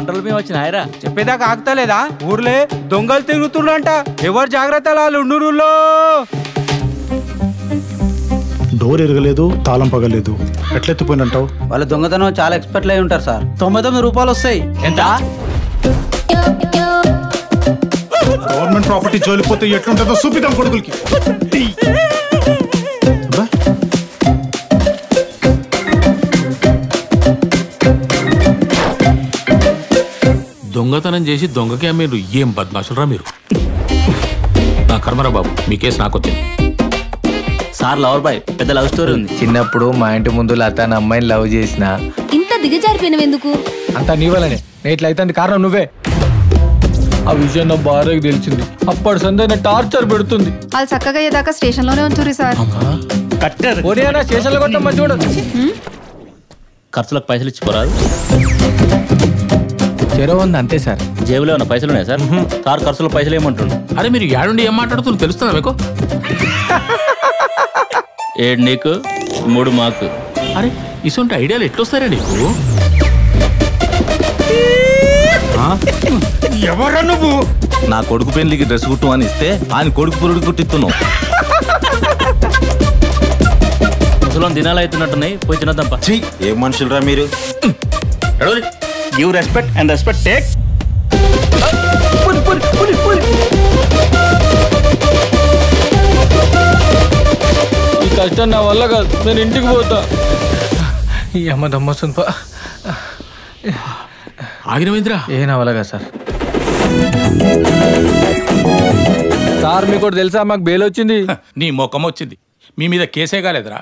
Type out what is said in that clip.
Control మేము వచ్చిన హాయరా చెప్పేదాకా ఆగుతలేదా? ఊర్లే దొంగలు తిరుగుతున్నంట, ఎవరు జాగ్రత్తలు ఉండురులో. డోర్ ఎరగలేదు, తాళం పగలేదు, ఎట్లెత్తిపోయినంటావు? వాళ్ళ దొంగతనం చాలా ఎక్స్పర్ట్లు అయి ఉంటారు సార్. 99 రూపాయలు వస్తాయి. ఎంత? గవర్నమెంట్ ప్రాపర్టీ జోలిపోతే ఎట్లుంటుందో చూపిద్దాం కొడుకులకి. దొంగతనం చేసి దొంగకి అమ్మేరు. ఏం బద్మాషులరా మీరు. నా కర్మరా బాబు, మీ కేసు నాకు వచ్చింది. సార్ లవర్ బాయ్, పెద్ద లవ్ స్టోరీ ఉంది. చిన్నప్పుడు మా ఇంటి ముందు లత అనే అమ్మాయిని లవ్ చేసిన. ఇంత దిగజారిపోయినవి ఎందుకు? అంతా నీ వల్లనే. నేట్లా అయితే కారణం నువ్వే. ఆ విషయం నా భార్యకు తెలిసింది. అప్పటి సందే టార్చర్ పెడుతుంది. వాళ్ళు చక్కగా అయ్యేదాకా స్టేషన్ లోనే ఉంచురి సార్. స్టేషన్ లో కొట్టమ్మా చూడు. ఖర్చులకు పైసలు ఇచ్చిపోరాదు. చెరవ ఉంది అంతే సార్. జేబులో ఉన్న పైసలు ఉన్నాయి సార్. సార్ ఖర్చులకు పైసలు ఏమంటుండు? అరే మీరు ఏడుండి ఏం మాట్లాడుతున్నారు తెలుస్తుందా మీకు? 7 నీకు 3 మాకు. అరే ఇటువంటి ఐడియాలు ఎట్లొస్తారా నీకు? ఎవరా నువ్వు? నా కొడుకు పెళ్లికి డ్రెస్ కుట్టు అని ఇస్తే ఆయన కొడుకు పురుడు కుట్టిస్తున్నావు. ముసలం దినాలు అవుతున్నట్టున్నాయి, పోయి తినద్దాంపా. ఏం మనుషులరా మీరు? Give respect and respect take. ఈ కష్టం నా వల్ల కాదు, నేను ఇంటికి పోతా. ఈ అమ్మ దమ్మొస్తుంది. ఆగినవేంద్రా? ఏ నా వల్ల కాదు సార్. సార్ మీకు తెలుసా, మాకు బెయిల్ వచ్చింది. నీ మొఖం వచ్చింది. మీ మీద కేసే కాలేదురా.